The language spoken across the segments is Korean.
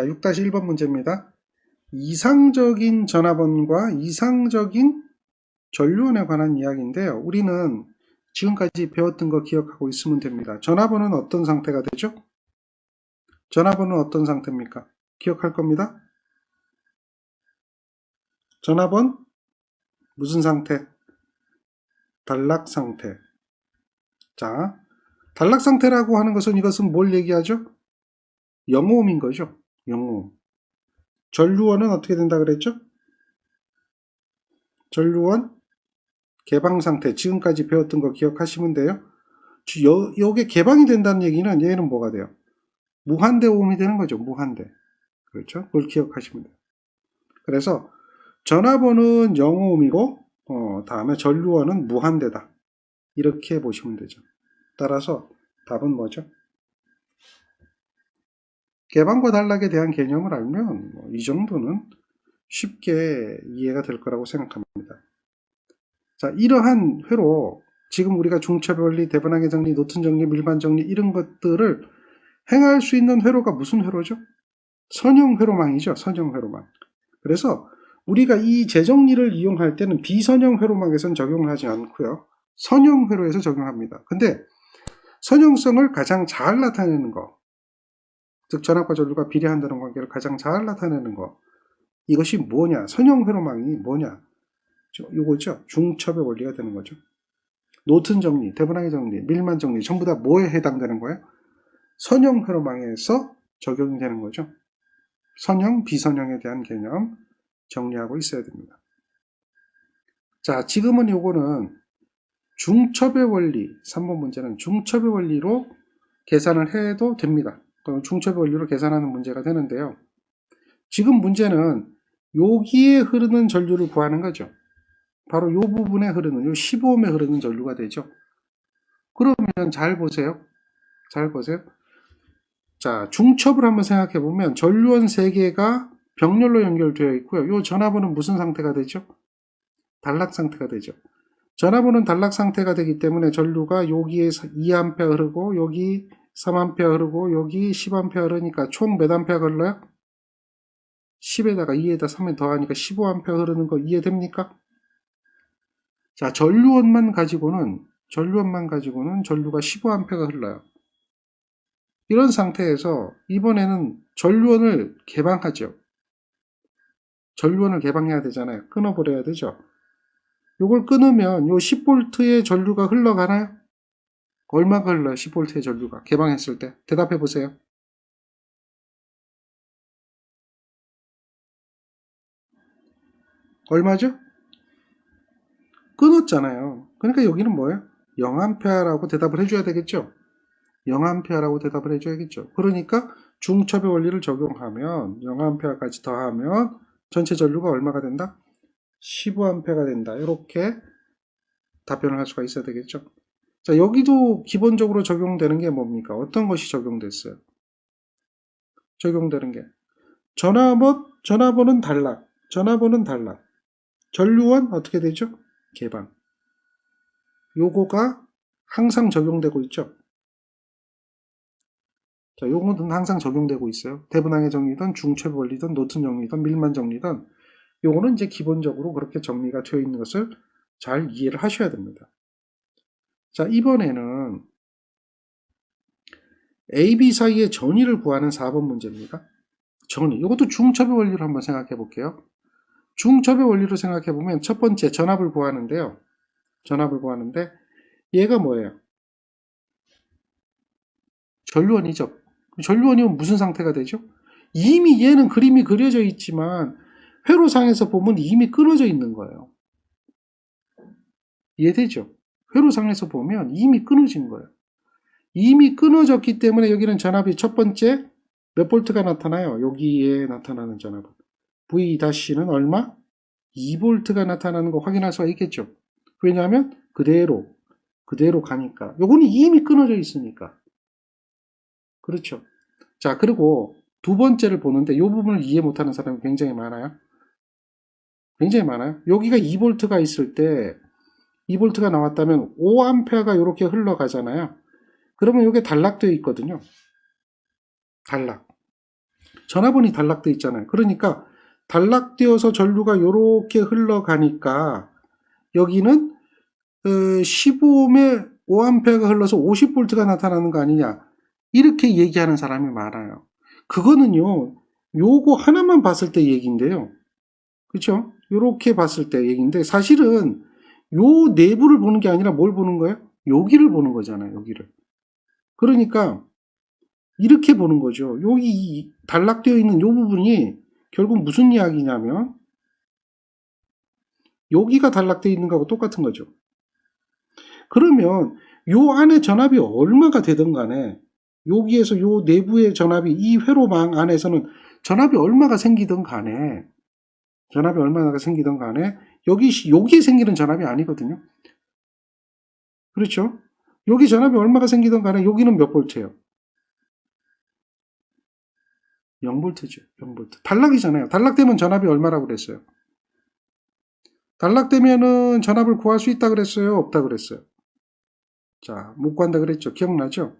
자, 6-1번 문제입니다. 이상적인 전화번과 이상적인 전류원에 관한 이야기인데요. 우리는 지금까지 배웠던 거 기억하고 있으면 됩니다. 전화번은 어떤 상태가 되죠? 전화번은 어떤 상태입니까? 기억할 겁니다. 전화번 무슨 상태? 단락 상태. 자, 단락 상태라고 하는 것은 이것은 뭘 얘기하죠? 영오음인 거죠. 영오음. 전류원은 어떻게 된다 그랬죠? 전류원 개방 상태. 지금까지 배웠던 거 기억하시면 돼요. 요게 개방이 된다는 얘기는 얘는 뭐가 돼요? 무한대 오음이 되는 거죠. 무한대. 그렇죠? 그걸 기억하시면 돼요. 그래서 전화번은 영오음이고 다음에 전류원은 무한대다. 이렇게 보시면 되죠. 따라서 답은 뭐죠? 개방과 단락에 대한 개념을 알면 이 정도는 쉽게 이해가 될 거라고 생각합니다. 자, 이러한 회로 지금 우리가 중첩의 원리, 대분항의 정리, 노튼 정리, 밀반 정리 이런 것들을 행할 수 있는 회로가 무슨 회로죠? 선형 회로망이죠. 선형 회로망. 그래서 우리가 이 재정리를 이용할 때는 비선형 회로망에선 적용을 하지 않고요. 선형 회로에서 적용합니다. 근데 선형성을 가장 잘 나타내는 거, 즉 전압과 전류가 비례한다는 관계를 가장 잘 나타내는 거, 이것이 뭐냐? 선형 회로망이 뭐냐? 요거죠. 중첩의 원리가 되는 거죠. 노튼 정리, 대분항의 정리, 밀만 정리 전부 다 뭐에 해당되는 거예요? 선형 회로망에서 적용이 되는 거죠. 선형, 비선형에 대한 개념 정리하고 있어야 됩니다. 자, 지금은 요거는 중첩의 원리, 3번 문제는 중첩의 원리로 계산을 해도 됩니다. 중첩의 원리로 계산하는 문제가 되는데요. 지금 문제는 여기에 흐르는 전류를 구하는 거죠. 바로 이 부분에 흐르는, 이 15옴에 흐르는 전류가 되죠. 그러면 잘 보세요. 잘 보세요. 자, 중첩을 한번 생각해 보면 전류원 3개가 병렬로 연결되어 있고요. 이 전압은 무슨 상태가 되죠? 단락 상태가 되죠. 전압은 단락 상태가 되기 때문에 전류가 여기에 2A 흐르고 여기 3A 흐르고 여기 10A 흐르니까 총 몇 A 흘러요? 10에다가 2에다 3에 더하니까 15A 흐르는 거 이해됩니까? 자, 전류원만 가지고는 전류가 15A가 흘러요. 이런 상태에서 이번에는 전류원을 개방하죠. 전류원을 개방해야 되잖아요. 끊어버려야 되죠. 요걸 끊으면 요 10V의 전류가 흘러가나요? 얼마가 흘러요? 10V의 전류가 개방했을 때. 대답해 보세요. 얼마죠? 끊었잖아요. 그러니까 여기는 뭐예요? 0A라고 대답을 해줘야 되겠죠? 0A라고 대답을 해줘야겠죠. 그러니까 중첩의 원리를 적용하면 0A까지 더하면 전체 전류가 얼마가 된다? 15A가 된다. 이렇게 답변을 할 수가 있어야 되겠죠. 자, 여기도 기본적으로 적용되는 게 뭡니까? 어떤 것이 적용됐어요? 적용되는 게 전화번은 단락, 전류원 어떻게 되죠? 개방. 요거가 항상 적용되고 있죠. 자, 요거는 항상 적용되고 있어요. 대분항의 정리든 중첩의 원리든 노튼 정리든 밀만 정리든 요거는 이제 기본적으로 그렇게 정리가 되어 있는 것을 잘 이해를 하셔야 됩니다. 자, 이번에는 A, B 사이의 전위를 구하는 4번 문제입니다. 전위. 이것도 중첩의 원리로 한번 생각해 볼게요. 중첩의 원리로 생각해 보면 첫 번째 전압을 구하는데요. 전압을 구하는데 얘가 뭐예요? 전류원이죠. 전류원이면 무슨 상태가 되죠? 이미 얘는 그림이 그려져 있지만 회로상에서 보면 이미 끊어져 있는 거예요. 이해되죠? 회로상에서 보면 이미 끊어진 거예요. 이미 끊어졌기 때문에 여기는 전압이 첫 번째 몇 볼트가 나타나요? 여기에 나타나는 전압은 V-는 얼마? 2볼트가 나타나는 거 확인할 수가 있겠죠. 왜냐하면 그대로 가니까. 요거는 이미 끊어져 있으니까. 그렇죠. 자, 그리고 두 번째를 보는데 이 부분을 이해 못하는 사람이 굉장히 많아요. 굉장히 많아요. 여기가 2볼트가 있을 때 2볼트가 나왔다면 5A가 이렇게 흘러가잖아요. 그러면 이게 단락되어 있거든요. 단락. 전화번이 단락되어 있잖아요. 그러니까 단락되어서 전류가 이렇게 흘러가니까 여기는 15옴에 5A가 흘러서 50V가 나타나는 거 아니냐, 이렇게 얘기하는 사람이 많아요. 그거는요, 요거 하나만 봤을 때 얘기인데요. 그렇죠? 요렇게 봤을 때 얘기인데, 사실은 요 내부를 보는 게 아니라 뭘 보는 거예요? 여기를 보는 거잖아요. 여기를. 그러니까 이렇게 보는 거죠. 여기 단락되어 있는 요 부분이 결국 무슨 이야기냐면 여기가 단락되어 있는 거하고 똑같은 거죠. 그러면 요 안에 전압이 얼마가 되든 간에 여기에서 요 내부의 전압이 이 회로망 안에서는 전압이 얼마가 생기든 간에 여기에 생기는 전압이 아니거든요. 그렇죠? 여기 전압이 얼마가 생기든 간에 여기는 몇 볼트예요? 0볼트죠. 0볼트. 단락이잖아요. 단락되면 전압이 얼마라고 그랬어요? 단락되면은 전압을 구할 수 있다 그랬어요? 없다 그랬어요? 자, 못 구한다 그랬죠. 기억나죠?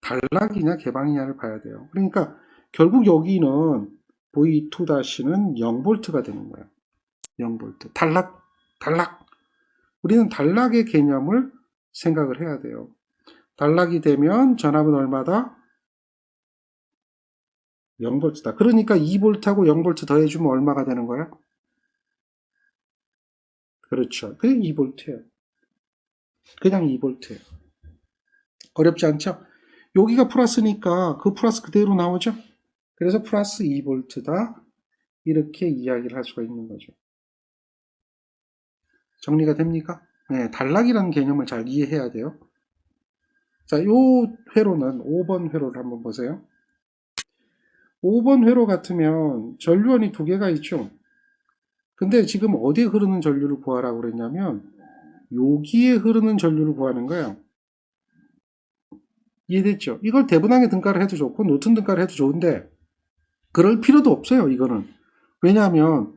단락이냐 개방이냐를 봐야 돼요. 그러니까 결국 여기는 V2-는 0볼트가 되는 거예요. 0볼트. 단락. 우리는 단락의 개념을 생각을 해야 돼요. 단락이 되면 전압은 얼마다? 0볼트다. 그러니까 2볼트하고 0볼트 더해주면 얼마가 되는 거야? 그렇죠. 그냥 2볼트예요. 그냥 2볼트예요. 어렵지 않죠? 여기가 플러스니까 그 플러스 그대로 나오죠? 그래서 플러스 2볼트다. 이렇게 이야기를 할 수가 있는 거죠. 정리가 됩니까? 네, 단락이라는 개념을 잘 이해해야 돼요. 자, 요 회로는 5번 회로를 한번 보세요. 5번 회로 같으면 전류원이 두 개가 있죠. 근데 지금 어디에 흐르는 전류를 구하라고 그랬냐면 여기에 흐르는 전류를 구하는 거예요. 이해됐죠? 이걸 대분항의 등가를 해도 좋고 노튼 등가를 해도 좋은데 그럴 필요도 없어요. 이거는. 왜냐하면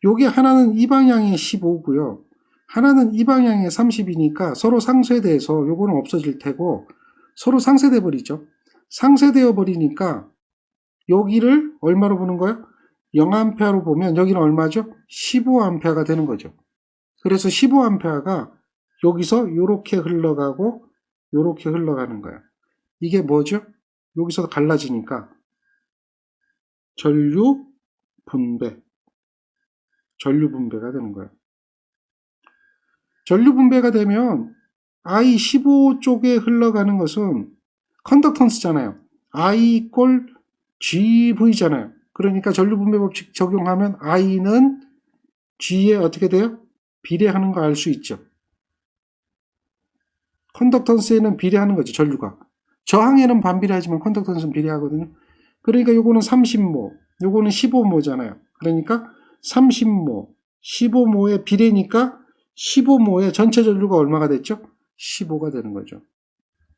요게 하나는 이 방향에 15고요. 하나는 이 방향에 30이니까 서로 상쇄돼서 요거는 없어질 테고 서로 상쇄돼 버리죠. 상쇄되어 버리니까 여기를 얼마로 보는 거예요? 0A로 보면 여기는 얼마죠? 15A가 되는 거죠. 그래서 15A가 여기서 요렇게 흘러가고 요렇게 흘러가는 거예요. 이게 뭐죠? 여기서 갈라지니까 전류 분배가 되는 거예요. 전류 분배가 되면 I15 쪽에 흘러가는 것은 컨덕턴스잖아요. I 이꼴 GV잖아요. 그러니까 전류 분배 법칙 적용하면 I는 G에 어떻게 돼요? 비례하는 거 알 수 있죠. 컨덕턴스에는 비례하는 거죠. 전류가. 저항에는 반비례하지만 컨덕턴스는 비례하거든요. 그러니까 요거는 30모, 요거는 15모잖아요. 그러니까 30모, 15모의 비례니까 15모의 전체 전류가 얼마가 됐죠? 15가 되는 거죠.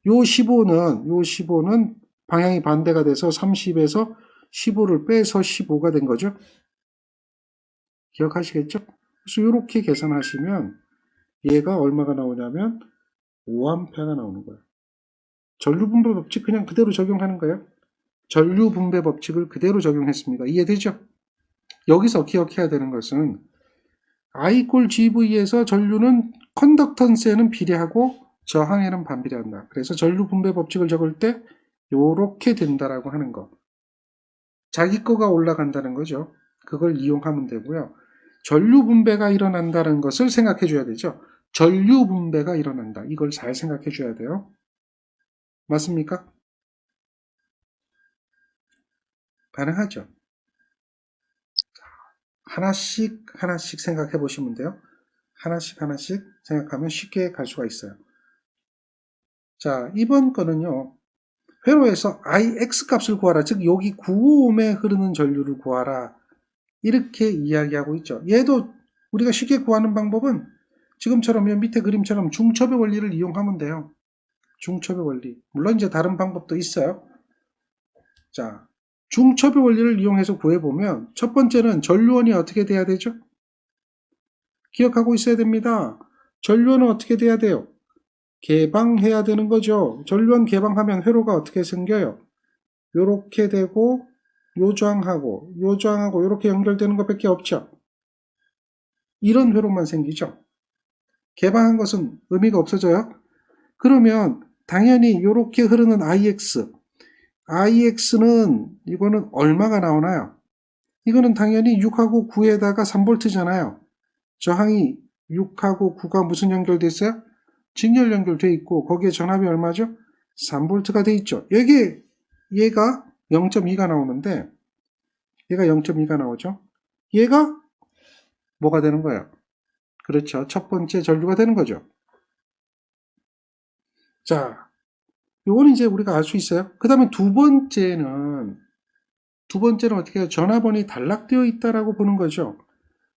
요 15는 방향이 반대가 돼서 30에서 15를 빼서 15가 된 거죠. 기억하시겠죠? 그래서 이렇게 계산하시면 얘가 얼마가 나오냐면 5A가 나오는 거예요. 전류분배 법칙 그냥 그대로 적용하는 거예요. 전류분배 법칙을 그대로 적용했습니다. 이해되죠? 여기서 기억해야 되는 것은 I 꼴 GV에서 전류는 컨덕턴스에는 비례하고 저항에는 반비례한다. 그래서 전류분배 법칙을 적을 때 요렇게 된다라고 하는 거. 자기 거가 올라간다는 거죠. 그걸 이용하면 되고요. 전류 분배가 일어난다는 것을 생각해 줘야 되죠. 전류 분배가 일어난다. 이걸 잘 생각해 줘야 돼요. 맞습니까? 가능하죠. 하나씩 생각해 보시면 돼요. 하나씩 생각하면 쉽게 갈 수가 있어요. 자, 이번 거는요. 회로에서 IX 값을 구하라. 즉 여기 9옴에 흐르는 전류를 구하라. 이렇게 이야기하고 있죠. 얘도 우리가 쉽게 구하는 방법은 지금처럼 밑에 그림처럼 중첩의 원리를 이용하면 돼요. 중첩의 원리. 물론 이제 다른 방법도 있어요. 자, 중첩의 원리를 이용해서 구해보면 첫 번째는 전류원이 어떻게 돼야 되죠? 기억하고 있어야 됩니다. 전류원은 어떻게 돼야 돼요? 개방해야 되는 거죠. 전류원 개방하면 회로가 어떻게 생겨요? 요렇게 되고 요 저항하고 요 저항하고 이렇게 연결되는 것밖에 없죠. 이런 회로만 생기죠. 개방한 것은 의미가 없어져요. 그러면 당연히 이렇게 흐르는 IX는 이거는 얼마가 나오나요? 이거는 당연히 6하고 9에다가 3V잖아요. 저항이 6하고 9가 무슨 연결돼 있어요? 직렬 연결돼 있고 거기에 전압이 얼마죠? 3V가 돼 있죠. 얘가 0.2가 나오는데 얘가 0.2가 나오죠. 얘가 뭐가 되는 거예요? 그렇죠. 첫 번째 전류가 되는 거죠. 자, 요거는 이제 우리가 알 수 있어요. 그 다음에 두 번째는 어떻게 해요? 전화번이 단락되어 있다라고 보는 거죠.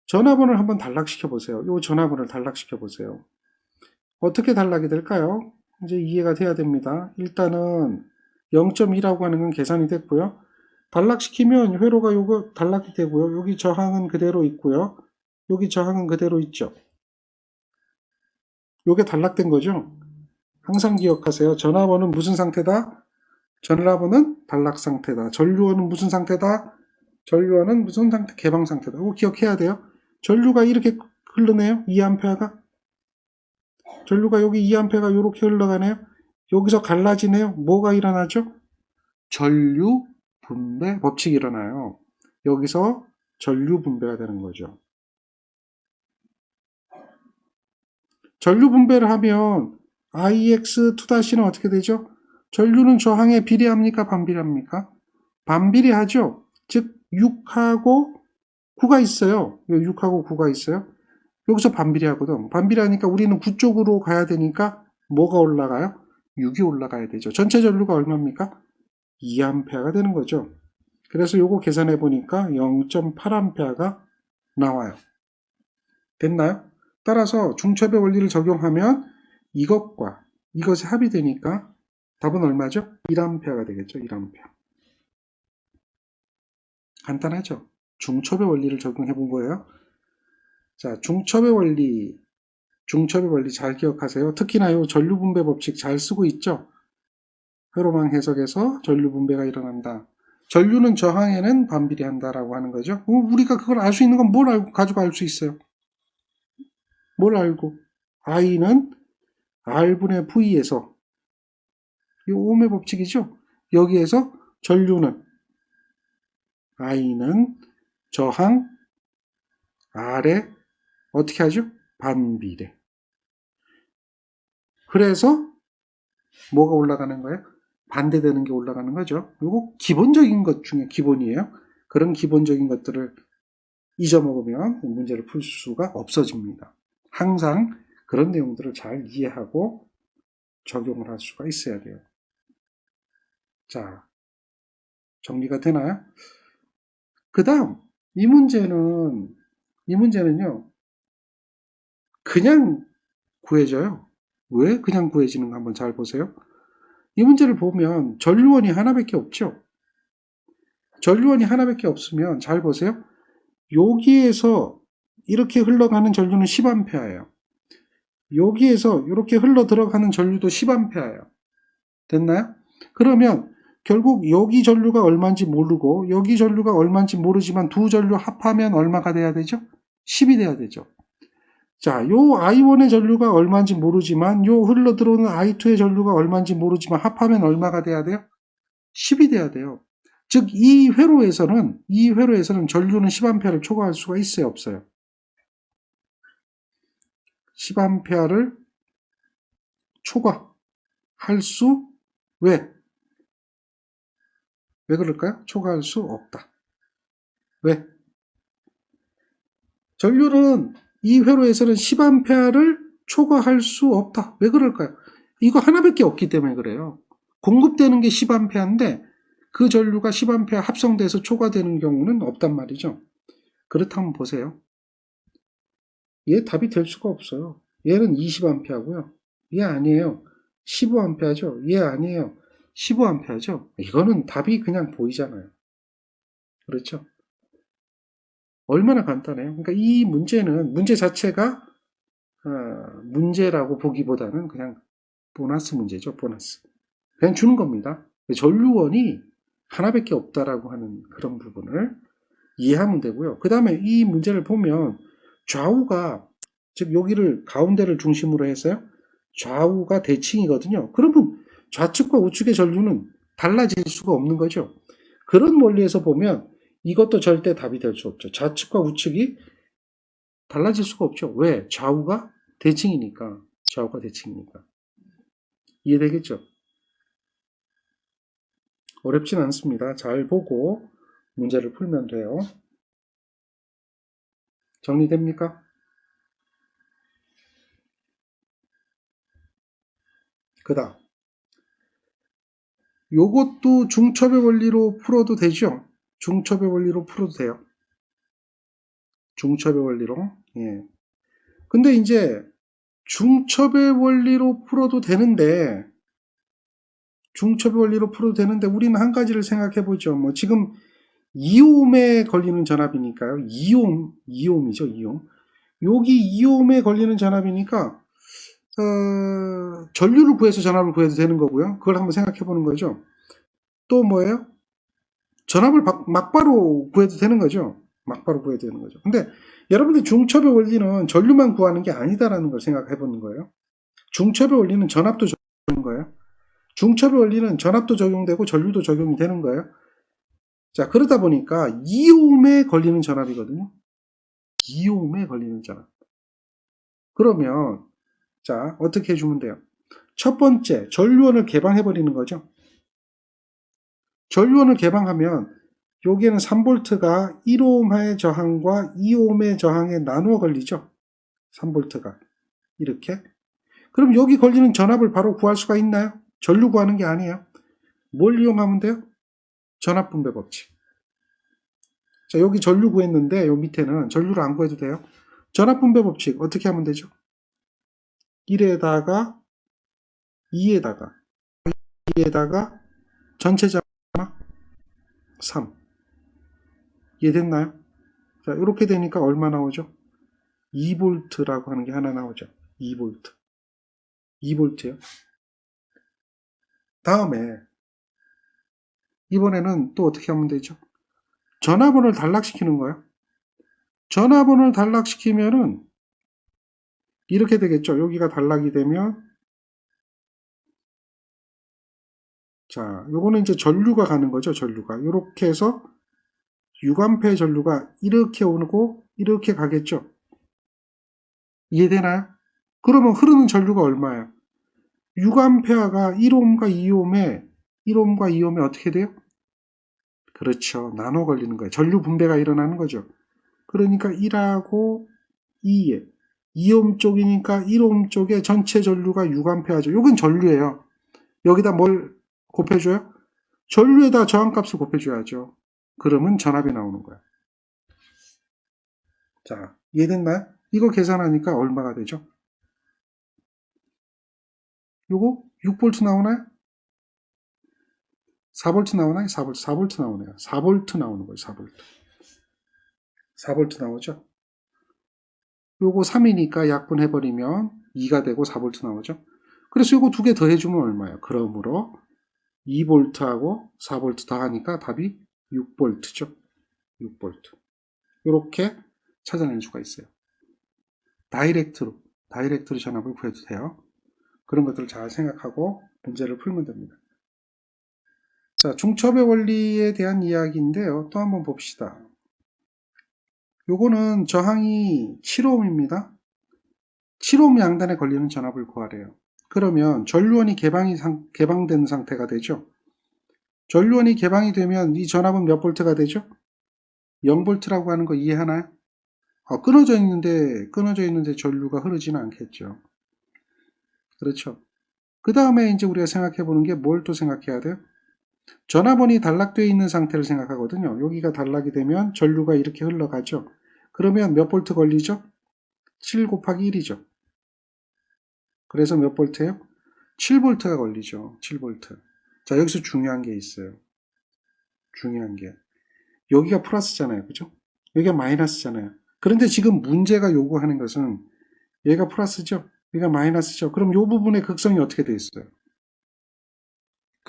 전화번을 한번 단락시켜 보세요. 요 전화번을 단락시켜 보세요. 어떻게 단락이 될까요? 이제 이해가 돼야 됩니다. 일단은 0.2라고 하는 건 계산이 됐고요. 단락시키면 회로가 요거 단락이 되고요. 여기 저항은 그대로 있고요. 여기 저항은 그대로 있죠. 요게 단락된 거죠. 항상 기억하세요. 전화번은 무슨 상태다? 전화번은 단락 상태다. 전류원은 무슨 상태다? 전류원은 무슨 상태? 개방 상태다. 이거 기억해야 돼요. 전류가 이렇게 흐르네요. 2A가. 전류가 여기 2A가 이렇게 흘러가네요. 여기서 갈라지네요. 뭐가 일어나죠? 전류 분배 법칙이 일어나요. 여기서 전류 분배가 되는 거죠. 전류 분배를 하면 IX2-는 어떻게 되죠? 전류는 저항에 비례합니까? 반비례합니까? 반비례하죠. 즉 6하고 9가 있어요. 6하고 9가 있어요. 여기서 반비례하거든. 반비례하니까 우리는 9 쪽으로 가야 되니까 뭐가 올라가요? 6이 올라가야 되죠. 전체 전류가 얼마입니까? 2A가 되는 거죠. 그래서 요거 계산해 보니까 0.8A가 나와요. 됐나요? 따라서 중첩의 원리를 적용하면 이것과 이것이 합의되니까 답은 얼마죠? 1A가 되겠죠. 1A. 간단하죠? 중첩의 원리를 적용해 본 거예요. 자, 중첩의 원리 잘 기억하세요. 특히나 이 전류분배 법칙 잘 쓰고 있죠? 회로망 해석에서 전류분배가 일어난다. 전류는 저항에는 반비례한다라고 하는 거죠. 우리가 그걸 알 수 있는 건 뭘 알고 가지고 알 수 있어요? 뭘 알고? I는 R분의 V에서 이 ohm의 법칙이죠. 여기에서 전류는 I는 저항 R에 어떻게 하죠? 반비례. 그래서 뭐가 올라가는 거예요? 반대되는 게 올라가는 거죠. 이거 기본적인 것 중에 기본이에요. 그런 기본적인 것들을 잊어먹으면 문제를 풀 수가 없어집니다. 항상 그런 내용들을 잘 이해하고 적용을 할 수가 있어야 돼요. 자, 정리가 되나요? 그 다음, 이 문제는요, 그냥 구해져요. 왜 그냥 구해지는가 한번 잘 보세요. 이 문제를 보면 전류원이 하나밖에 없죠. 전류원이 하나밖에 없으면 잘 보세요. 여기에서 이렇게 흘러가는 전류는 10A예요. 여기에서 이렇게 흘러 들어가는 전류도 10A예요. 됐나요? 그러면 결국 여기 전류가 얼마인지 모르고 여기 전류가 얼마인지 모르지만 두 전류 합하면 얼마가 돼야 되죠? 10이 돼야 되죠. 자, 요 I1의 전류가 얼마인지 모르지만 요 흘러 들어오는 I2의 전류가 얼마인지 모르지만 합하면 얼마가 돼야 돼요? 10이 돼야 돼요. 즉, 이 회로에서는 전류는 10A를 초과할 수가 있어요, 없어요? 10A를 초과할 수, 왜? 왜 그럴까요? 초과할 수 없다. 왜? 전류는 이 회로에서는 10A를 초과할 수 없다. 왜 그럴까요? 이거 하나밖에 없기 때문에 그래요. 공급되는 게 10A인데 그 전류가 10A 합성돼서 초과되는 경우는 없단 말이죠. 그렇다면 보세요. 얘 답이 될 수가 없어요. 얘는 20A고요. 얘 아니에요. 15A죠. 얘 아니에요. 15A죠. 이거는 답이 그냥 보이잖아요. 그렇죠? 얼마나 간단해요. 그러니까 이 문제 자체가 문제라고 보기보다는 그냥 보너스 문제죠. 보너스. 그냥 주는 겁니다. 전류원이 하나밖에 없다라고 하는 그런 부분을 이해하면 되고요. 그 다음에 이 문제를 보면 좌우가, 즉 여기를 가운데를 중심으로 해서요, 좌우가 대칭이거든요. 그러면 좌측과 우측의 전류는 달라질 수가 없는 거죠. 그런 원리에서 보면 이것도 절대 답이 될 수 없죠. 좌측과 우측이 달라질 수가 없죠. 왜? 좌우가 대칭이니까. 좌우가 대칭이니까. 이해되겠죠? 어렵진 않습니다. 잘 보고 문제를 풀면 돼요. 정리됩니까? 그 다음 요것도 중첩의 원리로 풀어도 되죠. 중첩의 원리로 풀어도 돼요. 중첩의 원리로. 예. 근데 이제 중첩의 원리로 풀어도 되는데 우리는 한 가지를 생각해 보죠. 뭐 지금 이옴에 걸리는 전압이니까요. 이옴이죠, 이옴. 여기 이옴에 걸리는 전압이니까 전류를 구해서 전압을 구해도 되는 거고요. 그걸 한번 생각해 보는 거죠. 또 뭐예요? 전압을 막바로 구해도 되는 거죠. 막바로 구해야 되는 거죠. 근데 여러분들 중첩의 원리는 전류만 구하는 게 아니다라는 걸 생각해 보는 거예요. 중첩의 원리는 전압도 적용되는 거예요. 중첩의 원리는 전압도 적용되고 전류도 적용이 되는 거예요. 자, 그러다 보니까 이옴에 걸리는 전압이거든요. 이옴에 걸리는 전압. 그러면 자, 어떻게 해주면 돼요? 첫 번째, 전류원을 개방해 버리는 거죠. 전류원을 개방하면 여기에는 3V가 1ohm의 저항과 2ohm의 저항에 나누어 걸리죠. 3V가 이렇게. 그럼 여기 걸리는 전압을 바로 구할 수가 있나요? 전류 구하는 게 아니에요. 뭘 이용하면 돼요? 전압분배 법칙. 자, 여기 전류 구했는데 요 밑에는 전류를 안 구해도 돼요. 전압분배 법칙 어떻게 하면 되죠? 1에다가 2에다가 전체 자막 3. 이해됐나요? 자, 이렇게 되니까 얼마 나오죠? 2V라고 하는 게 하나 나오죠. 2V. 2V요. 다음에 이번에는 또 어떻게 하면 되죠? 전압원을 단락시키는 거예요. 전압원을 단락시키면은 이렇게 되겠죠. 여기가 단락이 되면 자, 요거는 이제 전류가 가는 거죠. 전류가. 이렇게 해서 6A 전류가 이렇게 오고 이렇게 가겠죠. 이해되나요? 그러면 흐르는 전류가 얼마예요? 6A가 1ohm과 2ohm에 어떻게 돼요? 그렇죠. 나눠 걸리는 거예요. 전류 분배가 일어나는 거죠. 그러니까 1하고 2에 2ohm 쪽이니까 1ohm 쪽에 전체 전류가 6A죠. 이건 전류예요. 여기다 뭘 곱해줘요? 전류에다 저항값을 곱해줘야죠. 그러면 전압이 나오는 거예요. 자, 이해됐나요? 이거 계산하니까 얼마가 되죠? 요거 6V 나오나요? 4V 나오나요? 4V 나오네요. 4V 나오는 거예요. 4V. 4V 나오죠? 요거 3이니까 약분해버리면 2가 되고 4V 나오죠? 그래서 요거 두 개 더해주면 얼마예요? 그러므로 2V하고 4V 더하니까 답이 6V죠. 6V. 이렇게 찾아낼 수가 있어요. 다이렉트로 전압을 구해도 돼요. 그런 것들을 잘 생각하고 문제를 풀면 됩니다. 자, 중첩의 원리에 대한 이야기인데요. 또 한번 봅시다. 요거는 저항이 7ohm입니다. 7ohm 양단에 걸리는 전압을 구하래요. 그러면 전류원이 개방된 상태가 되죠. 전류원이 개방이 되면 이 전압은 몇 볼트가 되죠? 0V라고 하는 거 이해하나요? 끊어져 있는데 전류가 흐르지는 않겠죠. 그렇죠. 그 다음에 이제 우리가 생각해 보는 게 뭘 또 생각해야 돼요? 전압원이 단락되어 있는 상태를 생각하거든요. 여기가 단락이 되면 전류가 이렇게 흘러가죠. 그러면 몇 볼트 걸리죠? 7 곱하기 1이죠. 그래서 몇 볼트예요? 7V가 걸리죠. 7V. 자, 여기서 중요한 게 있어요. 중요한 게. 여기가 플러스잖아요. 그죠? 여기가 마이너스잖아요. 그런데 지금 문제가 요구하는 것은 얘가 플러스죠? 얘가 마이너스죠? 그럼 요 부분의 극성이 어떻게 돼 있어요?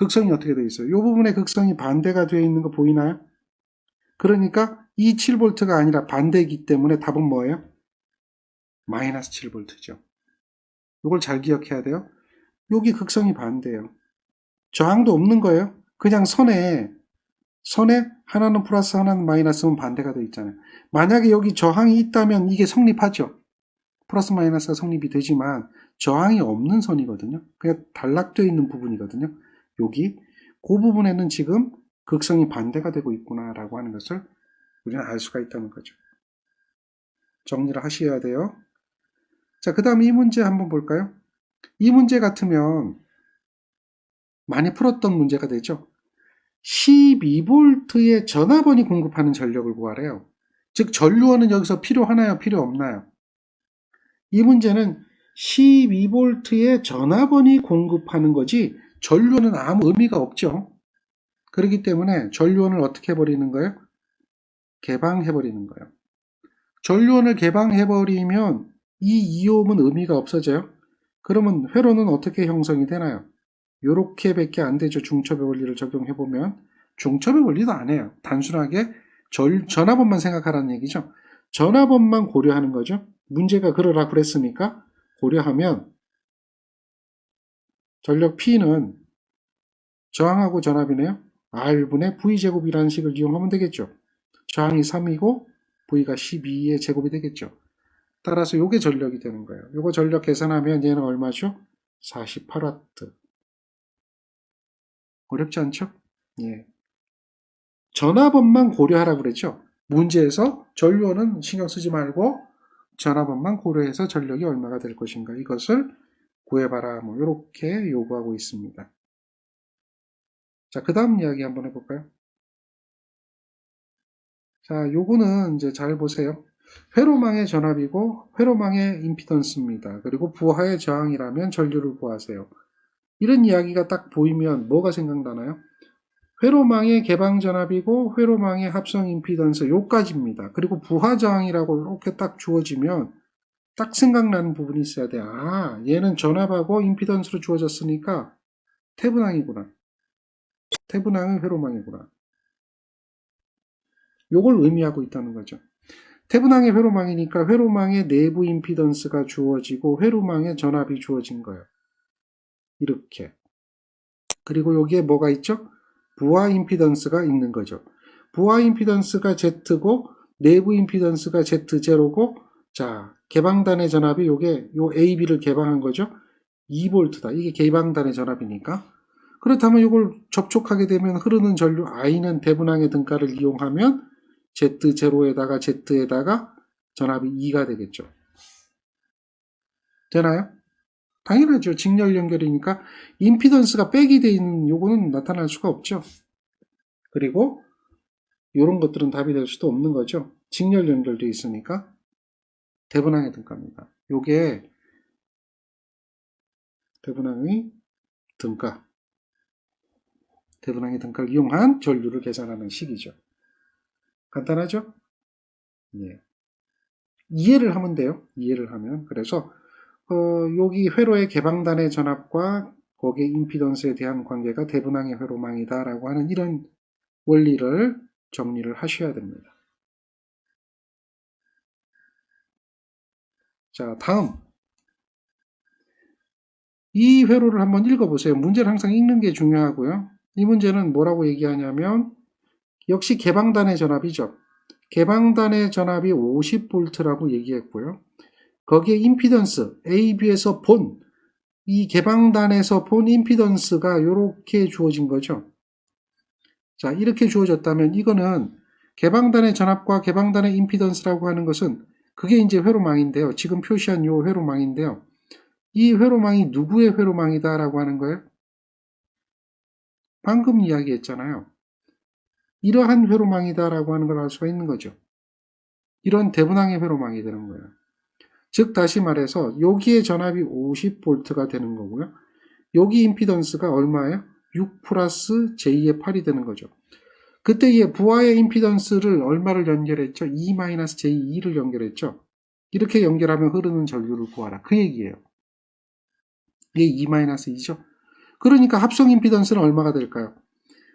극성이 어떻게 되어 있어요? 이 부분에 극성이 반대가 되어 있는 거 보이나요? 그러니까 이 7V가 아니라 반대이기 때문에 답은 뭐예요? 마이너스 7V죠. 이걸 잘 기억해야 돼요. 여기 극성이 반대예요. 저항도 없는 거예요. 그냥 선에 하나는 플러스 하나는 마이너스면 반대가 되어 있잖아요. 만약에 여기 저항이 있다면 이게 성립하죠. 플러스 마이너스가 성립이 되지만 저항이 없는 선이거든요. 그냥 단락되어 있는 부분이거든요. 여기 그 부분에는 지금 극성이 반대가 되고 있구나라고 하는 것을 우리는 알 수가 있다는 거죠. 정리를 하셔야 돼요. 자, 그 다음에 이 문제 한번 볼까요? 이 문제 같으면 많이 풀었던 문제가 되죠. 12V의 전압원이 공급하는 전력을 구하래요. 즉 전류원은 여기서 필요하나요? 필요 없나요? 이 문제는 12V의 전압원이 공급하는 거지 전류원은 아무 의미가 없죠. 그렇기 때문에 전류원을 어떻게 해버리는 거예요? 개방해버리는 거예요. 전류원을 개방해버리면 이 이온은 의미가 없어져요. 그러면 회로는 어떻게 형성이 되나요? 요렇게밖에 안 되죠. 중첩의 원리를 적용해보면. 중첩의 원리도 안 해요. 단순하게 전압원만 생각하라는 얘기죠. 전압원만 고려하는 거죠. 문제가 그러라 그랬으니까 고려하면 전력 P는 저항하고 전압이네요. R분의 V제곱이라는 식을 이용하면 되겠죠. 저항이 3이고 V가 12의 제곱이 되겠죠. 따라서 이게 전력이 되는 거예요. 이거 전력 계산하면 얘는 얼마죠? 48W. 어렵지 않죠? 예. 전압원만 고려하라고 그랬죠. 문제에서 전류원은 신경 쓰지 말고 전압원만 고려해서 전력이 얼마가 될 것인가 이것을 구해봐라. 뭐 이렇게 요구하고 있습니다. 자, 그 다음 이야기 한번 해볼까요? 자, 요거는 이제 잘 보세요. 회로망의 전압이고 회로망의 임피던스입니다. 그리고 부하의 저항이라면 전류를 구하세요. 이런 이야기가 딱 보이면 뭐가 생각나나요? 회로망의 개방 전압이고 회로망의 합성 임피던스 요까지입니다. 그리고 부하 저항이라고 이렇게 딱 주어지면 딱 생각나는 부분이 있어야 돼. 아, 얘는 전압하고 임피던스로 주어졌으니까 태분항이구나. 태분항은 회로망이구나. 요걸 의미하고 있다는 거죠. 태분항의 회로망이니까 회로망의 내부 임피던스가 주어지고 회로망의 전압이 주어진 거예요. 이렇게. 그리고 여기에 뭐가 있죠? 부하 임피던스가 있는 거죠. 부하 임피던스가 Z고 내부 임피던스가 Z0고 자, 개방단의 전압이 요게 요 AB를 개방한 거죠. 2V다. 이게 개방단의 전압이니까. 그렇다면 이걸 접촉하게 되면 흐르는 전류 I는 대분항의 등가를 이용하면 Z0에다가 Z에다가 전압이 2가 되겠죠. 되나요? 당연하죠. 직렬 연결이니까 임피던스가 백이 되어 있는 요거는 나타날 수가 없죠. 그리고 이런 것들은 답이 될 수도 없는 거죠. 직렬 연결되어 있으니까 대분항의 등가입니다. 요게 대분항의 등가. 대분항의 등가를 이용한 전류를 계산하는 식이죠. 간단하죠? 예. 이해를 하면 돼요. 이해를 하면. 그래서 여기 회로의 개방단의 전압과 거기에 임피던스에 대한 관계가 대분항의 회로망이다라고 하는 이런 원리를 정리를 하셔야 됩니다. 자, 다음. 이 회로를 한번 읽어보세요. 문제를 항상 읽는 게 중요하고요. 이 문제는 뭐라고 얘기하냐면 역시 개방단의 전압이죠. 개방단의 전압이 50V라고 얘기했고요. 거기에 임피던스 AB에서 본 이 개방단에서 본 임피던스가 이렇게 주어진 거죠. 자, 이렇게 주어졌다면 이거는 개방단의 전압과 개방단의 임피던스라고 하는 것은 그게 이제 회로망인데요. 지금 표시한 이 회로망인데요. 이 회로망이 누구의 회로망이다 라고 하는 거예요? 방금 이야기했잖아요. 이러한 회로망이다 라고 하는 걸 알 수가 있는 거죠. 이런 대분항의 회로망이 되는 거예요. 즉 다시 말해서 여기에 전압이 50V가 되는 거고요. 여기 임피던스가 얼마예요? 6 플러스 J의 8이 되는 거죠. 그때 이 부하의 임피던스를 얼마를 연결했죠? 2-J2를 연결했죠. 이렇게 연결하면 흐르는 전류를 구하라. 그 얘기예요. 이게 2-2죠. 그러니까 합성 임피던스는 얼마가 될까요?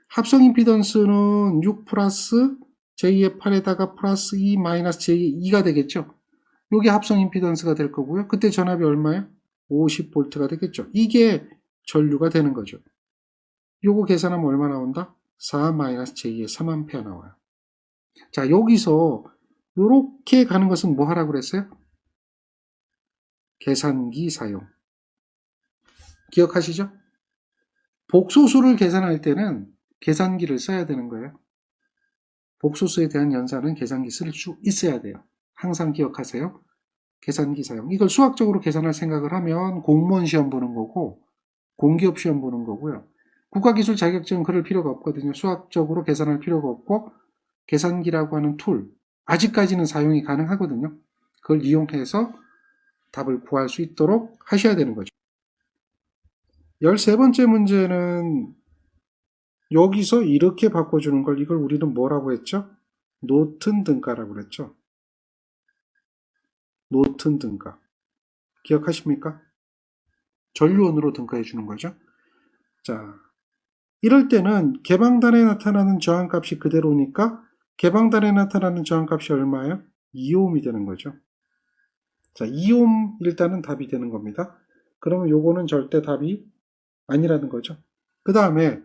합성 임피던스는 6 플러스 J의 8에다가 플러스 2 마이너스 J의 2가 되겠죠. 요게 합성 임피던스가 될 거고요. 그때 전압이 얼마예요? 50V가 되겠죠. 이게 전류가 되는 거죠. 요거 계산하면 얼마 나온다? 4 마이너스 J의 3A 나와요. 자, 여기서 요렇게 가는 것은 뭐 하라고 그랬어요? 계산기 사용. 기억하시죠? 복소수를 계산할 때는 계산기를 써야 되는 거예요. 복소수에 대한 연산은 계산기 쓸 수 있어야 돼요. 항상 기억하세요. 계산기 사용. 이걸 수학적으로 계산할 생각을 하면 공무원 시험 보는 거고 공기업 시험 보는 거고요. 국가기술 자격증 그럴 필요가 없거든요. 수학적으로 계산할 필요가 없고 계산기라고 하는 툴 아직까지는 사용이 가능하거든요. 그걸 이용해서 답을 구할 수 있도록 하셔야 되는 거죠. 13번째 문제는 여기서 이렇게 바꿔주는 걸 이걸 우리는 뭐라고 했죠? 노튼 등가라고 그랬죠. 노튼 등가. 기억하십니까? 전류원으로 등가해 주는 거죠. 자, 이럴 때는 개방단에 나타나는 저항값이 그대로니까 개방단에 나타나는 저항값이 얼마예요? 2ohm이 되는 거죠. 자, 2ohm 일단은 답이 되는 겁니다. 그러면 요거는 절대 답이 아니라는 거죠. 그 다음에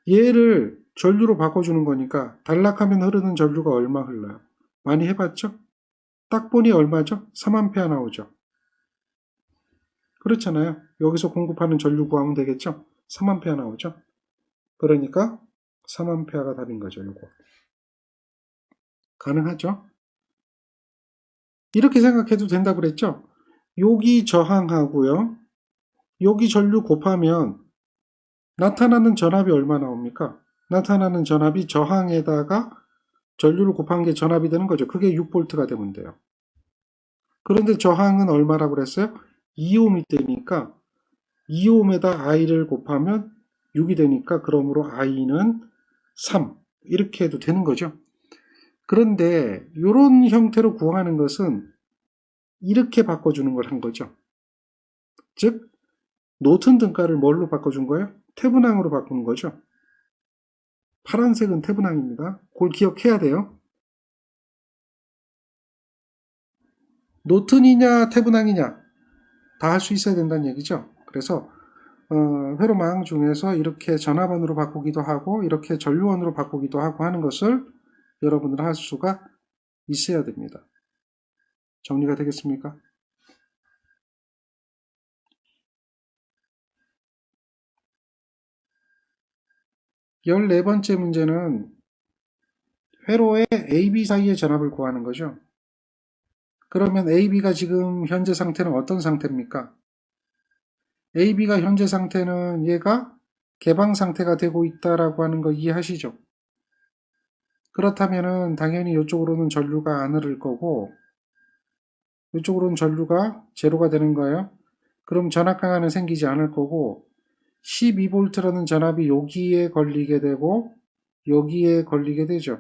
얘를 전류로 바꿔주는 거니까 단락하면 흐르는 전류가 얼마 흘러요? 많이 해봤죠? 딱 보니 얼마죠? 3A 나오죠. 그렇잖아요. 여기서 공급하는 전류 구하면 되겠죠? 3A 나오죠. 그러니까 3A가 답인 거죠. 요거 가능하죠? 이렇게 생각해도 된다고 그랬죠? 여기 저항하고요. 여기 전류 곱하면 나타나는 전압이 얼마 나옵니까? 나타나는 전압이 저항에다가 전류를 곱한 게 전압이 되는 거죠. 그게 6V가 되면 돼요. 그런데 저항은 얼마라고 그랬어요? 2ohm이 되니까 2ohm에다 I를 곱하면 6이 되니까 그러므로 I는 3 이렇게 해도 되는 거죠. 그런데 이런 형태로 구하는 것은 이렇게 바꿔주는 걸 한 거죠. 즉 노튼 등가를 뭘로 바꿔준 거예요? 태분항으로 바꾸는 거죠. 파란색은 태분항입니다. 그걸 기억해야 돼요. 노튼이냐 태분항이냐 다 할 수 있어야 된다는 얘기죠. 그래서 회로망 중에서 이렇게 전압원으로 바꾸기도 하고 이렇게 전류원으로 바꾸기도 하고 하는 것을 여러분들 할 수가 있어야 됩니다. 정리가 되겠습니까? 열네 번째 문제는 회로의 AB 사이의 전압을 구하는 거죠. 그러면 AB가 지금 현재 상태는 어떤 상태입니까? AB가 현재 상태는 얘가 개방 상태가 되고 있다라고 하는 거 이해하시죠? 그렇다면은 당연히 이쪽으로는 전류가 안 흐를 거고 이쪽으로는 전류가 제로가 되는 거예요. 그럼 전압 강화는 생기지 않을 거고 12V라는 전압이 여기에 걸리게 되고 여기에 걸리게 되죠.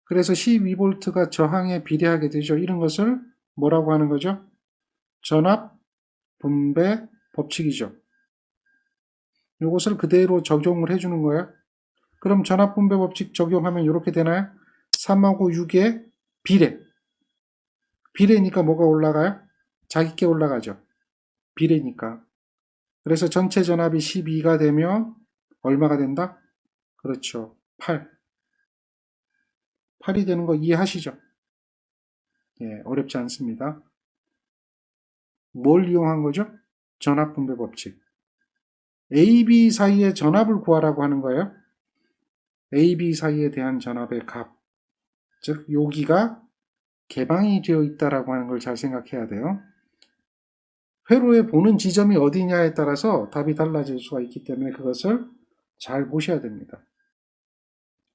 그래서 12V가 저항에 비례하게 되죠. 이런 것을 뭐라고 하는 거죠? 전압 분배 법칙이죠. 이것을 그대로 적용을 해주는 거예요. 그럼 전압 분배 법칙 적용하면 이렇게 되나요? 3하고 6의 비례. 비례니까 뭐가 올라가요? 자기께 올라가죠. 비례니까. 그래서 전체 전압이 12가 되면 얼마가 된다? 그렇죠. 8. 8이 되는 거 이해하시죠? 예, 어렵지 않습니다. 뭘 이용한 거죠? 전압 분배 법칙. AB 사이의 전압을 구하라고 하는 거예요. AB 사이에 대한 전압의 값. 즉 여기가 개방이 되어 있다라고 하는 걸 잘 생각해야 돼요. 회로에 보는 지점이 어디냐에 따라서 답이 달라질 수가 있기 때문에 그것을 잘 보셔야 됩니다.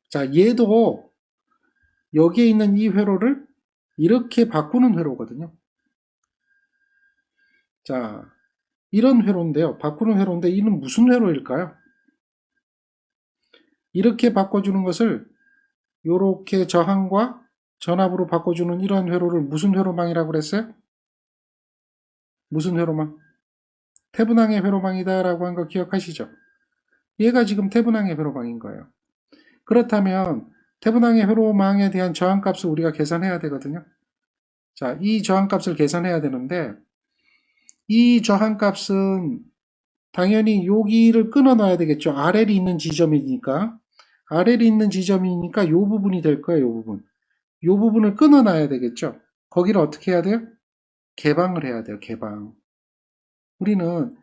자, 얘도 여기에 있는 이 회로를 이렇게 바꾸는 회로거든요. 자, 이런 회로인데요. 바꾸는 회로인데 이는 무슨 회로일까요? 이렇게 바꿔주는 것을 이렇게 저항과 전압으로 바꿔주는 이런 회로를 무슨 회로망이라고 그랬어요? 무슨 회로망? 태분항의 회로방이다 라고 한 거 기억하시죠? 얘가 지금 태분항의 회로방인 거예요. 그렇다면 태분항의 회로망에 대한 저항값을 우리가 계산해야 되거든요. 자, 이 저항값을 계산해야 되는데 이 저항값은 당연히 여기를 끊어 놔야 되겠죠. RL이 있는 지점이니까. RL이 있는 지점이니까 이 부분이 될 거예요. 이 부분. 이 부분을 끊어 놔야 되겠죠. 거기를 어떻게 해야 돼요? 개방을 해야 돼요. 개방. 우리는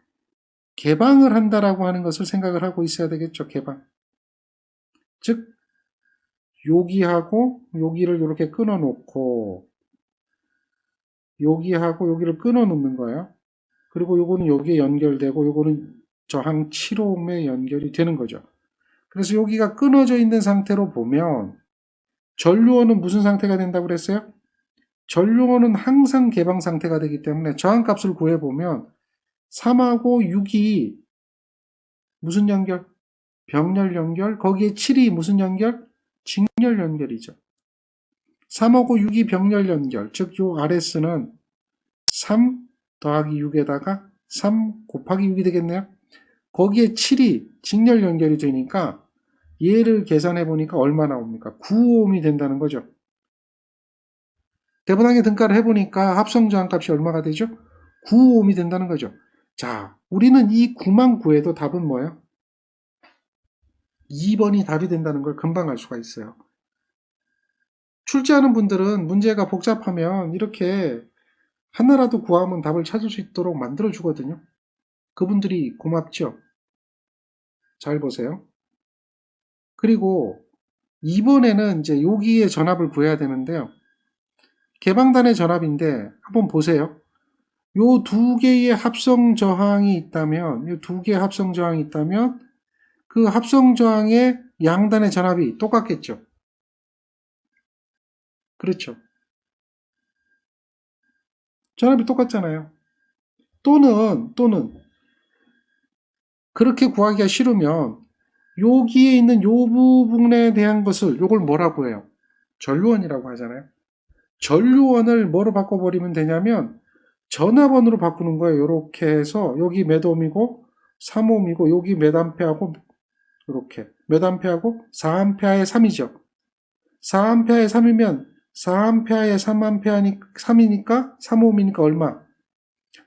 개방을 한다라고 하는 것을 생각을 하고 있어야 되겠죠. 개방. 즉 여기하고 여기를 이렇게 끊어 놓고 여기하고 여기를 끊어 놓는 거예요. 그리고 요거는 여기에 연결되고 요거는 저항 7ohm에 연결이 되는 거죠. 그래서 여기가 끊어져 있는 상태로 보면 전류원은 무슨 상태가 된다고 그랬어요? 전류원은 항상 개방 상태가 되기 때문에 저항값을 구해보면 3하고 6이 무슨 연결? 병렬 연결. 거기에 7이 무슨 연결? 직렬 연결이죠. 3하고 6이 병렬 연결. 즉 요 RS는 3 더하기 6에다가 3 곱하기 6이 되겠네요. 거기에 7이 직렬 연결이 되니까 얘를 계산해 보니까 얼마 나옵니까? 9ohm이 된다는 거죠. 대분항의 등가를 해보니까 합성 저항값이 얼마가 되죠? 9ohm이 된다는 거죠. 자, 우리는 이 9만 구해도 답은 뭐예요? 2번이 답이 된다는 걸 금방 알 수가 있어요. 출제하는 분들은 문제가 복잡하면 이렇게 하나라도 구하면 답을 찾을 수 있도록 만들어 주거든요. 그분들이 고맙죠. 잘 보세요. 그리고 이번에는 이제 여기에 전압을 구해야 되는데요. 개방단의 전압인데 한번 보세요. 요 두 개의 합성 저항이 있다면, 요 두 개의 합성 저항이 있다면 그 합성 저항의 양단의 전압이 똑같겠죠. 그렇죠. 전압이 똑같잖아요. 또는 그렇게 구하기가 싫으면 여기에 있는 요 부분에 대한 것을 요걸 뭐라고 해요? 전류원이라고 하잖아요. 전류원을 뭐로 바꿔버리면 되냐면 전압원으로 바꾸는 거예요. 이렇게 해서 여기 몇 옴이고 3옴이고 여기 몇 암페하고 이렇게 몇 암페하고 4암페어의 3이죠. 4암페어의 3이면 4암페어의 3이니까 3옴이니까 얼마?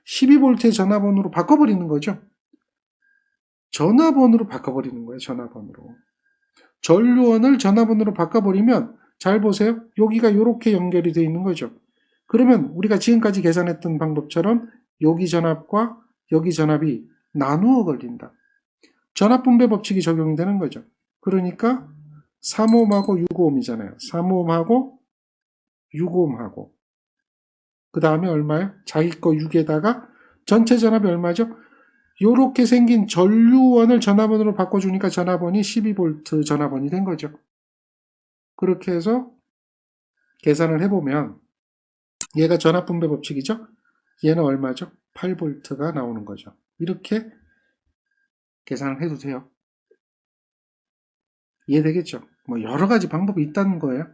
12V의 전압원으로 바꿔버리는 거죠. 전압원으로 바꿔버리는 거예요. 전압원으로. 전류원을 전압원으로 바꿔버리면 잘 보세요. 여기가 이렇게 연결이 되어 있는 거죠. 그러면 우리가 지금까지 계산했던 방법처럼 여기 전압과 여기 전압이 나누어 걸린다. 전압분배 법칙이 적용이 되는 거죠. 그러니까 3옴하고 6옴이잖아요. 3옴하고 6옴하고 그 다음에 얼마요? 자기 거 6에다가 전체 전압이 얼마죠? 이렇게 생긴 전류원을 전압원으로 바꿔주니까 전압원이 12V 전압원이 된 거죠. 그렇게 해서 계산을 해보면 얘가 전압분배 법칙이죠. 얘는 얼마죠? 8V가 나오는 거죠. 이렇게 계산을 해도 돼요. 이해되겠죠? 뭐 여러 가지 방법이 있다는 거예요.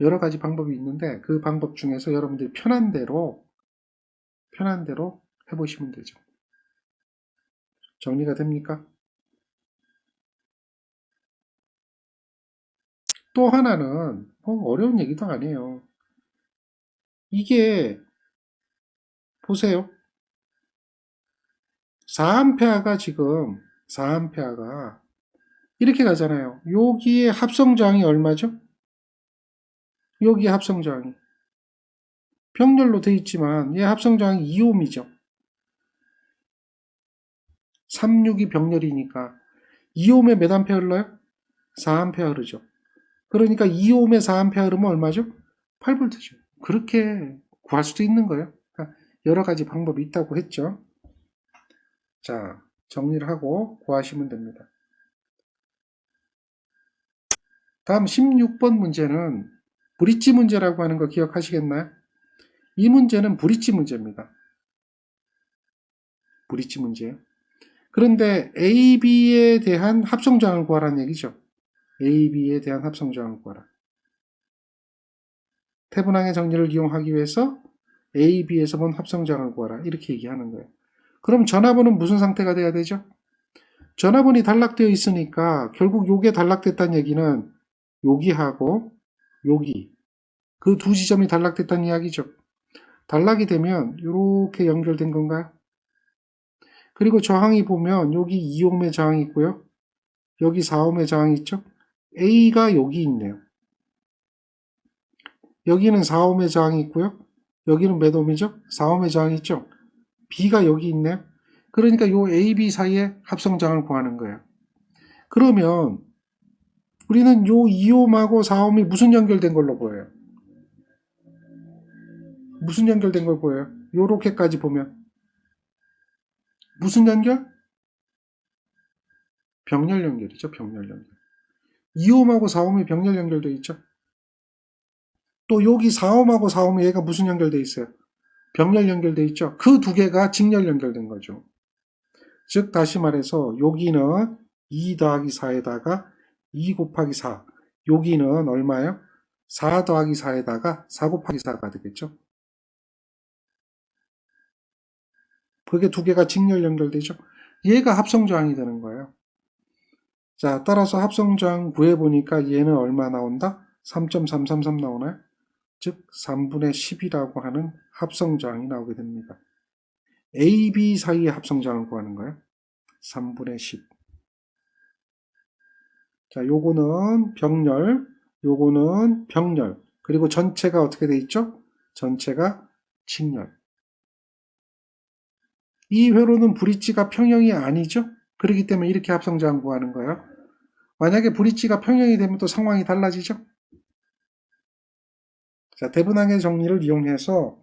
여러 가지 방법이 있는데 그 방법 중에서 여러분들이 편한 대로 해보시면 되죠. 정리가 됩니까? 또 하나는 어려운 얘기도 아니에요. 이게 보세요. 4A가 지금 4A가 이렇게 가잖아요. 여기에 합성 저항이 얼마죠? 여기에 합성 저항이 병렬로 돼 있지만 얘 합성 저항이 2ohm이죠. 36이 병렬이니까 2ohm에 몇 암페어 흘러요? 4암페어 흐르죠. 그러니까 2ohm에 4암페어 흐르면 얼마죠? 8V죠. 그렇게 구할 수도 있는 거예요. 그러니까 여러 가지 방법이 있다고 했죠. 자, 정리를 하고 구하시면 됩니다. 다음 16번 문제는 브릿지 문제라고 하는 거 기억하시겠나요? 이 문제는 브릿지 문제입니다. 브릿지 문제예요. 그런데 AB에 대한 합성저항을 구하라는 얘기죠. AB에 대한 합성저항을 구하라. 태분항의 정리를 이용하기 위해서 AB에서 본 합성저항을 구하라. 이렇게 얘기하는 거예요. 그럼 전화번호는 무슨 상태가 돼야 되죠? 전화번호이 단락되어 있으니까 결국 요게 단락됐다는 얘기는 여기하고 여기 그 두 지점이 단락됐다는 이야기죠. 단락이 되면 이렇게 연결된 건가요? 그리고 저항이 보면 여기 2옴의 저항이 있고요. 여기 4옴의 저항이 있죠. A가 여기 있네요. 여기는 4옴의 저항이 있고요. 여기는 몇 옴이죠? 4옴의 저항이 있죠. B가 여기 있네요. 그러니까 요 A, B 사이에 합성 저항을 구하는 거예요. 그러면 우리는 요 2옴하고 4옴이 무슨 연결된 걸로 보여요? 무슨 연결된 걸 보여요? 요렇게까지 보면 무슨 연결? 병렬 연결이죠. 병렬 연결. 2옴하고 4옴이 병렬 연결되어 있죠. 또 여기 4옴하고 4옴이 얘가 무슨 연결되어 있어요? 병렬 연결되어 있죠. 그 두 개가 직렬 연결된 거죠. 즉 다시 말해서 여기는 2 더하기 4에다가 2 곱하기 4. 여기는 얼마예요? 4 더하기 4에다가 4 곱하기 4가 되겠죠. 그게 두 개가 직렬 연결되죠. 얘가 합성저항이 되는 거예요. 자, 따라서 합성저항 구해보니까 얘는 얼마 나온다? 3.333 나오나요? 즉 3분의 10이라고 하는 합성저항이 나오게 됩니다. A, B 사이의 합성저항을 구하는 거예요. 3분의 10. 자, 요거는 병렬, 요거는 병렬. 그리고 전체가 어떻게 돼 있죠? 전체가 직렬. 이 회로는 브릿지가 평형이 아니죠? 그렇기 때문에 이렇게 합성저항 구하는 거예요. 만약에 브릿지가 평형이 되면 또 상황이 달라지죠? 자, 대분항의 정리를 이용해서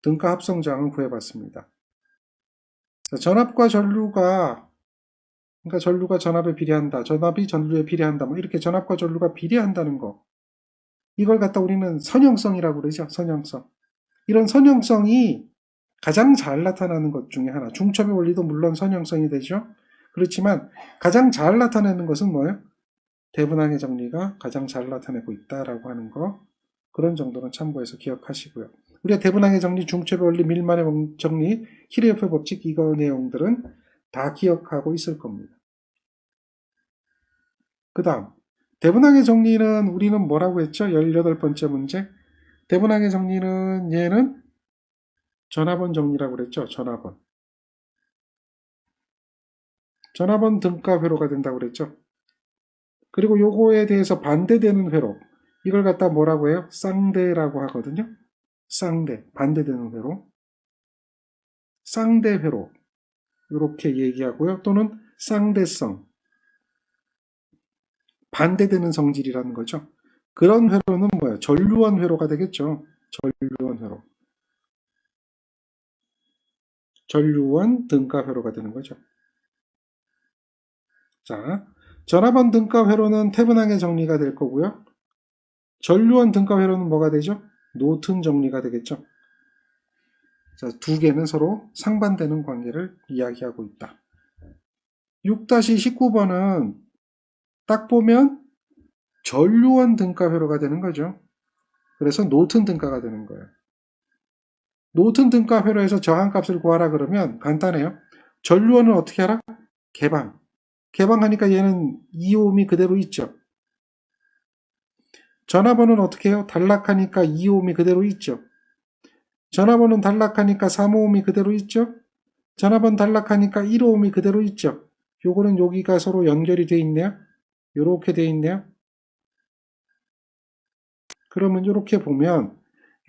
등가 합성저항을 구해봤습니다. 자, 전압과 전류가 그러니까 전류가 전압에 비례한다. 전압이 전류에 비례한다. 뭐 이렇게 전압과 전류가 비례한다는 거. 이걸 갖다 우리는 선형성이라고 그러죠. 선형성. 이런 선형성이 가장 잘 나타나는 것 중에 하나. 중첩의 원리도 물론 선형성이 되죠. 그렇지만 가장 잘 나타내는 것은 뭐예요? 대분항의 정리가 가장 잘 나타내고 있다라고 하는 거. 그런 정도는 참고해서 기억하시고요. 우리가 대분항의 정리, 중첩의 원리, 밀만의 정리, 히레호프 법칙 이거 내용들은 다 기억하고 있을 겁니다. 그 다음 대분항의 정리는 우리는 뭐라고 했죠? 18번째 문제. 대분항의 정리는 얘는 전압원 정리라고 그랬죠? 전압원. 전압원 등가 회로가 된다고 그랬죠? 그리고 요거에 대해서 반대되는 회로. 이걸 갖다 뭐라고 해요? 쌍대라고 하거든요. 쌍대, 반대되는 회로. 쌍대 회로. 이렇게 얘기하고요. 또는 쌍대성. 반대되는 성질이라는 거죠. 그런 회로는 뭐예요? 전류원 회로가 되겠죠. 전류원 회로. 전류원 등가 회로가 되는 거죠. 자, 전압원 등가 회로는 태분항의 정리가 될 거고요. 전류원 등가 회로는 뭐가 되죠? 노튼 정리가 되겠죠. 자, 두 개는 서로 상반되는 관계를 이야기하고 있다. 6-19번은 딱 보면 전류원 등가 회로가 되는 거죠. 그래서 노튼 등가가 되는 거예요. 노튼 등가 회로에서 저항값을 구하라 그러면 간단해요. 전류원은 어떻게 하라? 개방. 개방하니까 얘는 2옴이 그대로 있죠. 전압원은 어떻게 해요? 단락하니까 2옴이 그대로 있죠. 전압원은 단락하니까 3옴이 그대로 있죠. 전압원 단락하니까 1옴이 그대로 있죠. 요거는 여기가 서로 연결이 돼 있네요. 요렇게 돼 있네요. 그러면 이렇게 보면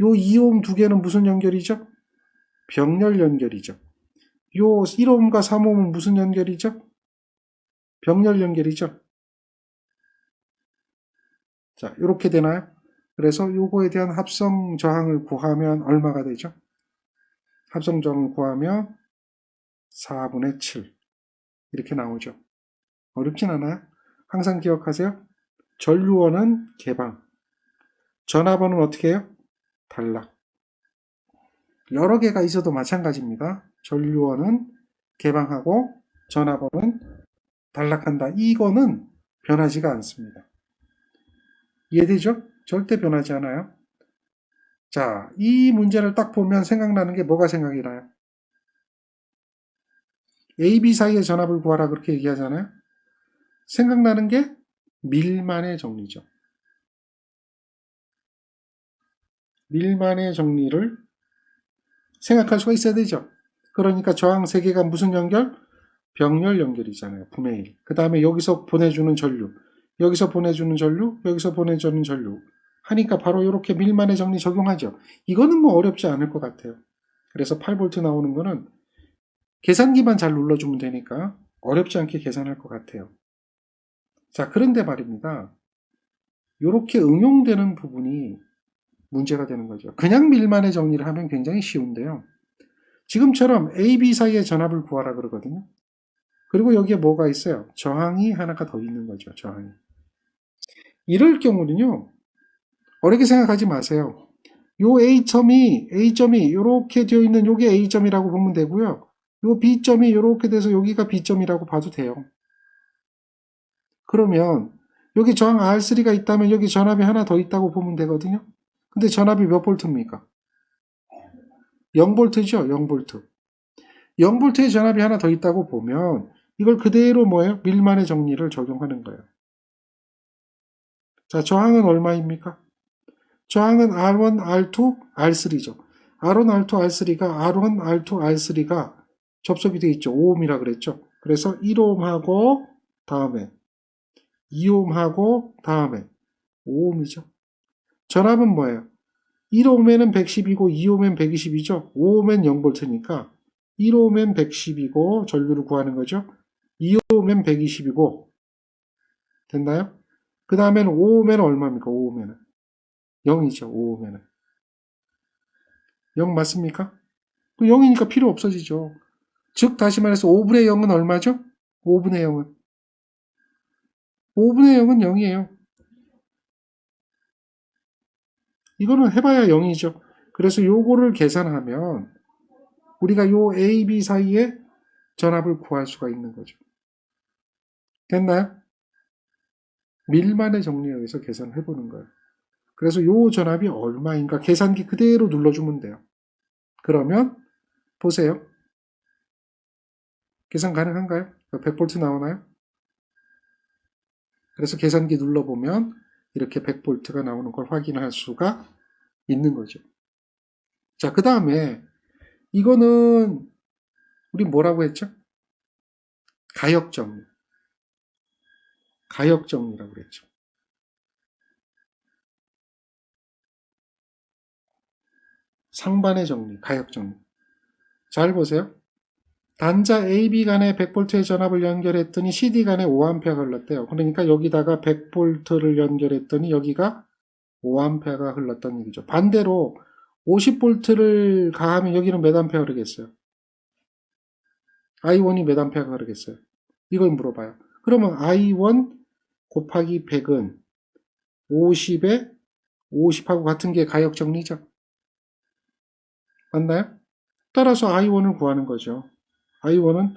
요 2옴 두 개는 무슨 연결이죠? 병렬 연결이죠. 요 1옴과 3옴은 무슨 연결이죠? 병렬 연결이죠. 자, 이렇게 되나요? 그래서 요거에 대한 합성 저항을 구하면 얼마가 되죠? 합성 저항을 구하면 4분의 7 이렇게 나오죠. 어렵진 않아요. 항상 기억하세요. 전류원은 개방, 전압원은 어떻게 해요? 단락. 여러 개가 있어도 마찬가지입니다. 전류원은 개방하고 전압원은 단락한다. 이거는 변하지가 않습니다. 이해되죠? 절대 변하지 않아요. 자, 이 문제를 딱 보면 생각나는 게 뭐가 생각이 나요? A, B 사이의 전압을 구하라 그렇게 얘기하잖아요. 생각나는 게 밀만의 정리죠. 밀만의 정리를 생각할 수가 있어야 되죠. 그러니까 저항 3개가 무슨 연결? 병렬 연결이잖아요. 분의 1. 그 다음에 여기서 보내주는 전류, 여기서 보내주는 전류, 여기서 보내주는 전류 하니까 바로 이렇게 밀만의 정리 적용하죠. 이거는 뭐 어렵지 않을 것 같아요. 그래서 8V 나오는 거는 계산기만 잘 눌러주면 되니까 어렵지 않게 계산할 것 같아요. 자, 그런데 말입니다. 이렇게 응용되는 부분이 문제가 되는 거죠. 그냥 밀만의 정리를 하면 굉장히 쉬운데요. 지금처럼 A, B 사이의 전압을 구하라 그러거든요. 그리고 여기에 뭐가 있어요? 저항이 하나가 더 있는 거죠. 저항이. 이럴 경우는요. 어렵게 생각하지 마세요. 요 A점이 이렇게 되어 있는 요게 A점이라고 보면 되고요. 요 B점이 이렇게 돼서 여기가 B점이라고 봐도 돼요. 그러면 여기 저항 R3가 있다면 여기 전압이 하나 더 있다고 보면 되거든요. 근데 전압이 몇 볼트입니까? 0볼트죠. 0볼트. 0볼트의 전압이 하나 더 있다고 보면 이걸 그대로 뭐예요? 밀만의 정리를 적용하는 거예요. 자, 저항은 얼마입니까? 저항은 R1, R2, R3죠. R1, R2, R3가 R1, R2, R3가 접속이 되어 있죠. 5ohm이라 그랬죠. 그래서 1ohm하고 다음에 2ohm하고 다음에 5ohm이죠. 전압은 뭐예요? 1ohm에는 110이고 2ohm엔 120이죠. 5ohm엔 0V니까 1ohm엔 110이고 전류를 구하는 거죠. 2ohm엔 120이고 됐나요? 그 다음에는 5ohm은 얼마입니까? 5ohm은 0이죠. 5ohm은 0 맞습니까? 0이니까 필요 없어지죠. 즉 다시 말해서 5분의 0은 얼마죠? 5분의 0은 0은 0이에요. 이거는 해봐야 0이죠. 그래서 요거를 계산하면 우리가 요 A, B 사이에 전압을 구할 수가 있는 거죠. 됐나요? 밀만의 정리에 의해서 계산을 해보는 거예요. 그래서 요 전압이 얼마인가 계산기 그대로 눌러주면 돼요. 그러면 보세요. 계산 가능한가요? 100V 나오나요? 그래서 계산기 눌러보면 이렇게 100V가 나오는 걸 확인할 수가 있는 거죠. 자, 그 다음에 이거는 우리 뭐라고 했죠? 가역정리. 가역정리라고 그랬죠. 상반의 정리, 가역정리. 잘 보세요. 단자 AB 간에 100V의 전압을 연결했더니 CD 간에 5A가 흘렀대요. 그러니까 여기다가 100V를 연결했더니 여기가 5A가 흘렀다는 얘기죠. 반대로 50V를 가하면 여기는 몇 암페어 흐르겠어요? I1이 몇 암페어가 흐르겠어요? 이걸 물어봐요. 그러면 I1 곱하기 100은 50에 50하고 같은 게 가역정리죠. 맞나요? 따라서 I1을 구하는 거죠. I1은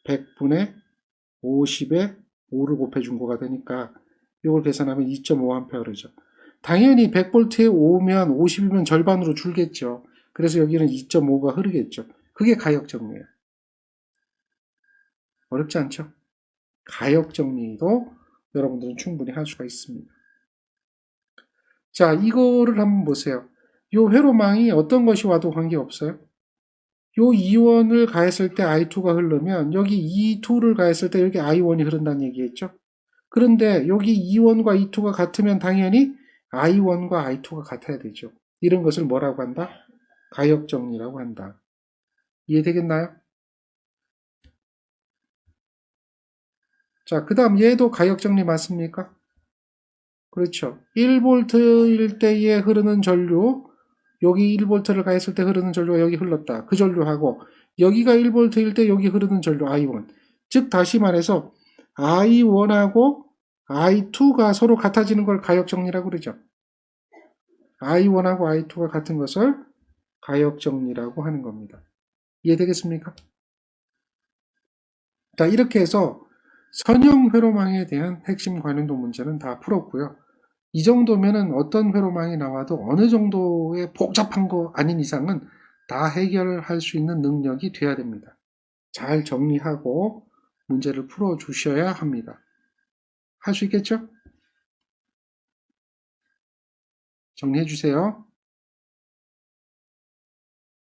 100분의 50에 5를 곱해준 거가 되니까 이걸 계산하면 2.5A죠. 당연히 100V에 5면 50이면 절반으로 줄겠죠. 그래서 여기는 2.5가 흐르겠죠. 그게 가역정리예요. 어렵지 않죠? 가역정리도 여러분들은 충분히 할 수가 있습니다. 자, 이거를 한번 보세요. 이 회로망이 어떤 것이 와도 관계없어요. 요 E1을 가했을 때 I2가 흐르면 여기 E2를 가했을 때 여기 I1이 흐른다는 얘기겠죠. 그런데 여기 E1과 E2가 같으면 당연히 I1과 I2가 같아야 되죠. 이런 것을 뭐라고 한다? 가역정리라고 한다. 이해되겠나요? 자, 그 다음 얘도 가역정리 맞습니까? 그렇죠. 1V일 때에 흐르는 전류, 여기 1V를 가했을 때 흐르는 전류가 여기 흘렀다. 그 전류하고 여기가 1V일 때 여기 흐르는 전류 I1. 즉 다시 말해서 I1하고 I2가 서로 같아지는 걸 가역정리라고 그러죠. I1하고 I2가 같은 것을 가역정리라고 하는 겁니다. 이해되겠습니까? 자, 이렇게 해서 선형 회로망에 대한 핵심 관련도 문제는 다 풀었고요. 이 정도면은 어떤 회로망이 나와도 어느 정도의 복잡한 거 아닌 이상은 다 해결할 수 있는 능력이 돼야 됩니다. 잘 정리하고 문제를 풀어 주셔야 합니다. 할 수 있겠죠? 정리해 주세요.